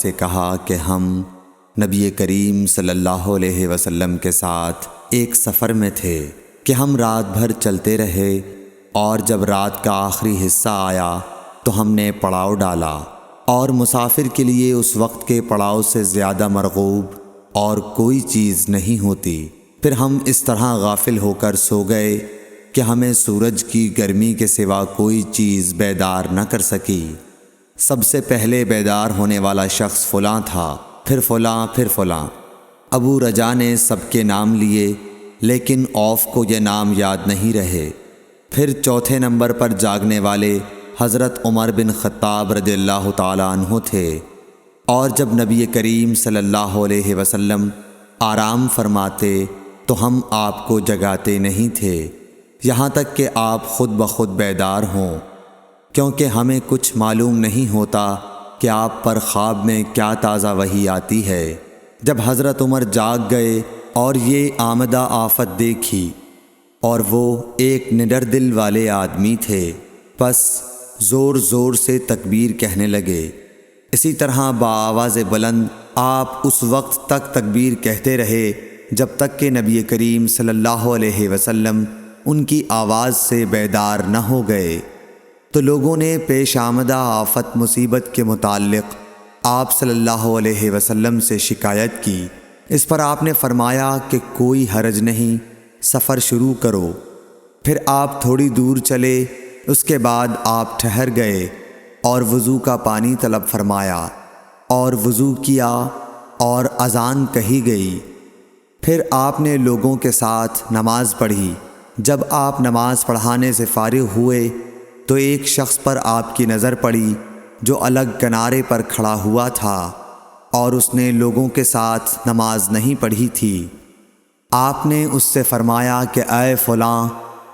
سے کہا کہ ہم نبی کریم صلی اللہ علیہ وسلم کے ساتھ ایک سفر میں تھے کہ ہم رات بھر چلتے رہے، اور جب رات کا آخری حصہ آیا تو ہم نے پڑاؤ ڈالا، اور مسافر کے لیے اس وقت کے پڑاؤ سے زیادہ مرغوب اور کوئی چیز نہیں ہوتی۔ پھر ہم اس طرح غافل ہو کر سو گئے کہ ہمیں سورج کی گرمی کے سوا کوئی چیز بیدار نہ کر سکی۔ سب سے پہلے بیدار ہونے والا شخص فلاں تھا، پھر فلاں، پھر فلاں۔ ابو رجا نے سب کے نام لیے، لیکن اوف کو یہ نام یاد نہیں رہے۔ پھر چوتھے نمبر پر جاگنے والے حضرت عمر بن خطاب رضی اللہ تعالیٰ عنہ تھے، اور جب نبی کریم صلی اللہ علیہ وسلم آرام فرماتے تو ہم آپ کو جگاتے نہیں تھے، یہاں تک کہ آپ خود بخود بیدار ہوں، کیونکہ ہمیں کچھ معلوم نہیں ہوتا کہ آپ پر خواب میں کیا تازہ وحی آتی ہے۔ جب حضرت عمر جاگ گئے اور یہ آمدہ آفت دیکھی، اور وہ ایک نڈر دل والے آدمی تھے، پس زور زور سے تکبیر کہنے لگے۔ اسی طرح بآواز بلند آپ اس وقت تک تکبیر کہتے رہے جب تک کہ نبی کریم صلی اللہ علیہ وسلم ان کی آواز سے بیدار نہ ہو گئے۔ تو لوگوں نے پیش آمدہ آفت مصیبت کے متعلق آپ صلی اللہ علیہ وسلم سے شکایت کی۔ اس پر آپ نے فرمایا کہ کوئی حرج نہیں، سفر شروع کرو۔ پھر آپ تھوڑی دور چلے، اس کے بعد آپ ٹھہر گئے اور وضو کا پانی طلب فرمایا، اور وضو کیا اور اذان کہی گئی۔ پھر آپ نے لوگوں کے ساتھ نماز پڑھی۔ جب آپ نماز پڑھانے سے فارغ ہوئے تو ایک شخص پر آپ کی نظر پڑی جو الگ کنارے پر کھڑا ہوا تھا، اور اس نے لوگوں کے ساتھ نماز نہیں پڑھی تھی۔ آپ نے اس سے فرمایا کہ اے فلاں،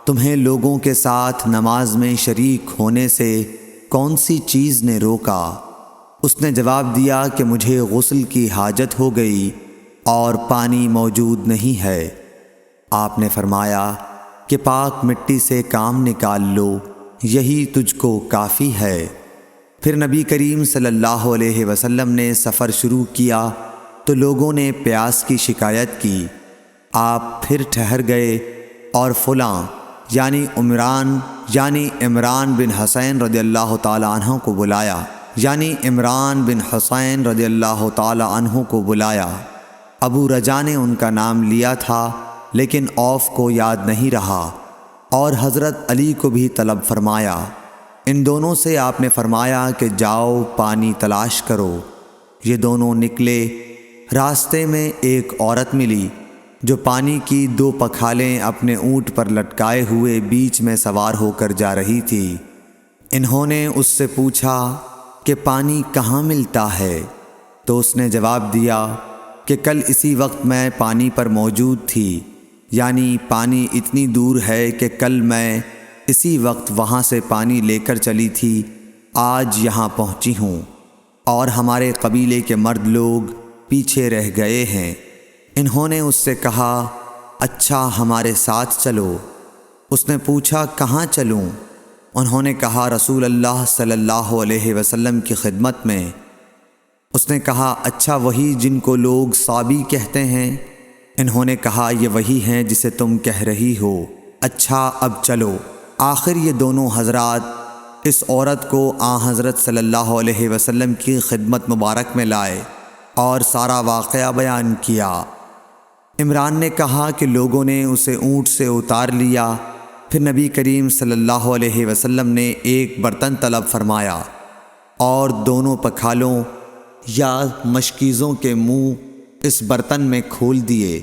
تمہیں لوگوں کے ساتھ نماز میں شریک ہونے سے کون سی چیز نے روکا؟ اس نے جواب دیا کہ مجھے غسل کی حاجت ہو گئی اور پانی موجود نہیں ہے۔ آپ نے فرمایا کہ پاک مٹی سے کام نکال لو، یہی تجھ کو کافی ہے۔ پھر نبی کریم صلی اللہ علیہ وسلم نے سفر شروع کیا تو لوگوں نے پیاس کی شکایت کی۔ آپ پھر ٹھہر گئے اور فلاں یعنی عمران بن حسین رضی اللہ تعالیٰ عنہ کو بلایا۔ ابو رجا نے ان کا نام لیا تھا، لیکن اوف کو یاد نہیں رہا، اور حضرت علی کو بھی طلب فرمایا۔ ان دونوں سے آپ نے فرمایا کہ جاؤ پانی تلاش کرو۔ یہ دونوں نکلے۔ راستے میں ایک عورت ملی جو پانی کی 2 پکھالیں اپنے اونٹ پر لٹکائے ہوئے بیچ میں سوار ہو کر جا رہی تھی۔ انہوں نے اس سے پوچھا کہ پانی کہاں ملتا ہے؟ تو اس نے جواب دیا کہ کل اسی وقت میں پانی پر موجود تھی، یعنی پانی اتنی دور ہے کہ کل میں اسی وقت وہاں سے پانی لے کر چلی تھی، آج یہاں پہنچی ہوں، اور ہمارے قبیلے کے مرد لوگ پیچھے رہ گئے ہیں۔ انہوں نے اس سے کہا اچھا ہمارے ساتھ چلو۔ اس نے پوچھا کہاں چلوں؟ انہوں نے کہا رسول اللہ صلی اللہ علیہ وسلم کی خدمت میں۔ اس نے کہا اچھا وہی جن کو لوگ صابی کہتے ہیں؟ انہوں نے کہا یہ وہی ہیں جسے تم کہہ رہی ہو۔ اچھا اب چلو۔ آخر یہ دونوں حضرات اس عورت کو حضرت صلی اللہ علیہ وسلم کی خدمت مبارک میں لائے اور سارا واقعہ بیان کیا۔ عمران نے کہا کہ لوگوں نے اسے اونٹ سے اتار لیا۔ پھر نبی کریم صلی اللہ علیہ وسلم نے ایک برتن طلب فرمایا اور دونوں پکھالوں یا مشکیزوں کے منہ اس برتن میں کھول دیے،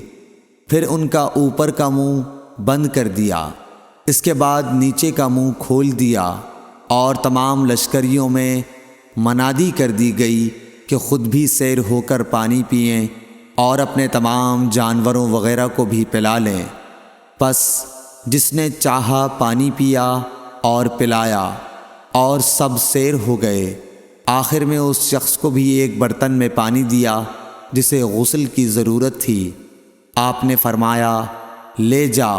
پھر ان کا اوپر کا منہ بند کر دیا، اس کے بعد نیچے کا منہ کھول دیا، اور تمام لشکریوں میں منادی کر دی گئی کہ خود بھی سیر ہو کر پانی پئیں اور اپنے تمام جانوروں وغیرہ کو بھی پلا لیں۔ پس جس نے چاہا پانی پیا اور پلایا، اور سب سیر ہو گئے۔ آخر میں اس شخص کو بھی ایک برتن میں پانی دیا جسے غسل کی ضرورت تھی۔ آپ نے فرمایا لے جا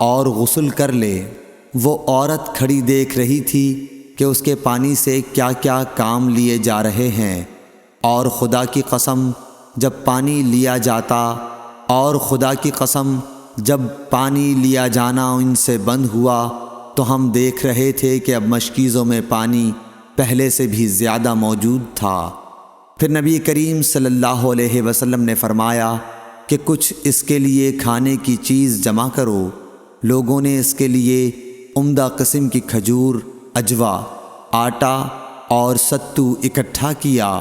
اور غسل کر لے۔ وہ عورت کھڑی دیکھ رہی تھی کہ اس کے پانی سے کیا کیا کام لیے جا رہے ہیں۔ اور خدا کی قسم جب پانی لیا جاتا اور خدا کی قسم جب پانی لیا جانا ان سے بند ہوا تو ہم دیکھ رہے تھے کہ اب مشکیزوں میں پانی پہلے سے بھی زیادہ موجود تھا۔ پھر نبی کریم صلی اللہ علیہ وسلم نے فرمایا کہ کچھ اس کے لیے کھانے کی چیز جمع کرو۔ لوگوں نے اس کے لیے عمدہ قسم کی کھجور، اجوا، آٹا اور ستو اکٹھا کیا،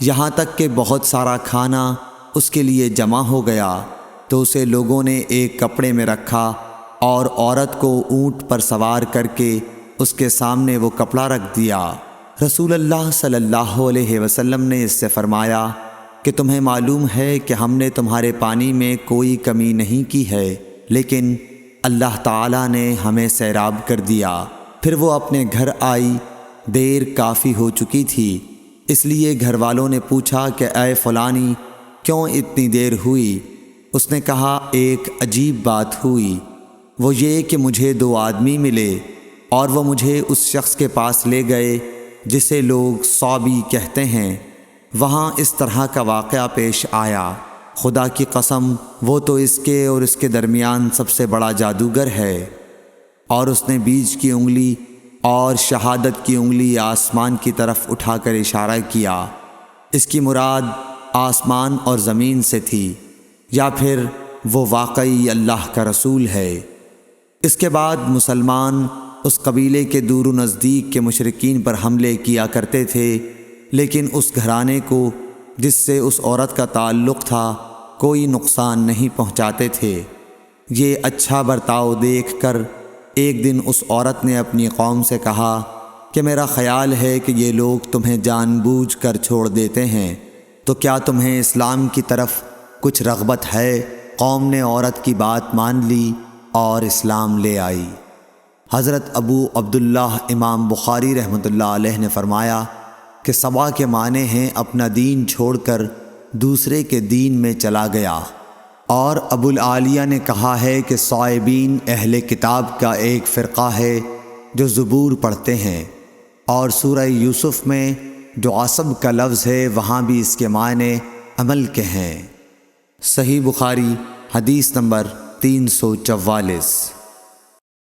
یہاں تک کہ بہت سارا کھانا اس کے لیے جمع ہو گیا تو اسے لوگوں نے ایک کپڑے میں رکھا اور عورت کو اونٹ پر سوار کر کے اس کے سامنے وہ کپڑا رکھ دیا۔ رسول اللہ صلی اللہ علیہ وسلم نے اس سے فرمایا کہ تمہیں معلوم ہے کہ ہم نے تمہارے پانی میں کوئی کمی نہیں کی ہے، لیکن اللہ تعالیٰ نے ہمیں سیراب کر دیا۔ پھر وہ اپنے گھر آئی، دیر کافی ہو چکی تھی، اس لیے گھر والوں نے پوچھا کہ اے فلانی کیوں اتنی دیر ہوئی؟ اس نے کہا ایک عجیب بات ہوئی، وہ یہ کہ مجھے 2 آدمی ملے اور وہ مجھے اس شخص کے پاس لے گئے جسے لوگ صابی کہتے ہیں۔ وہاں اس طرح کا واقعہ پیش آیا، خدا کی قسم وہ تو اس کے اور اس کے درمیان سب سے بڑا جادوگر ہے۔ اور اس نے بیچ کی انگلی اور شہادت کی انگلی آسمان کی طرف اٹھا کر اشارہ کیا۔ اس کی مراد آسمان اور زمین سے تھی، یا پھر وہ واقعی اللہ کا رسول ہے۔ اس کے بعد مسلمان اس قبیلے کے دور و نزدیک کے مشرکین پر حملے کیا کرتے تھے، لیکن اس گھرانے کو جس سے اس عورت کا تعلق تھا کوئی نقصان نہیں پہنچاتے تھے۔ یہ اچھا برتاؤ دیکھ کر ایک دن اس عورت نے اپنی قوم سے کہا کہ میرا خیال ہے کہ یہ لوگ تمہیں جان بوجھ کر چھوڑ دیتے ہیں، تو کیا تمہیں اسلام کی طرف کچھ رغبت ہے؟ قوم نے عورت کی بات مان لی اور اسلام لے آئی۔ حضرت ابو عبداللہ امام بخاری رحمۃ اللہ علیہ نے فرمایا کہ سبا کے معنی ہیں اپنا دین چھوڑ کر دوسرے کے دین میں چلا گیا۔ اور ابو العالیہ نے کہا ہے کہ صائبین اہل کتاب کا ایک فرقہ ہے جو زبور پڑھتے ہیں، اور سورہ یوسف میں جو عصب کا لفظ ہے وہاں بھی اس کے معنی عمل کے ہیں۔ صحیح بخاری حدیث نمبر 344۔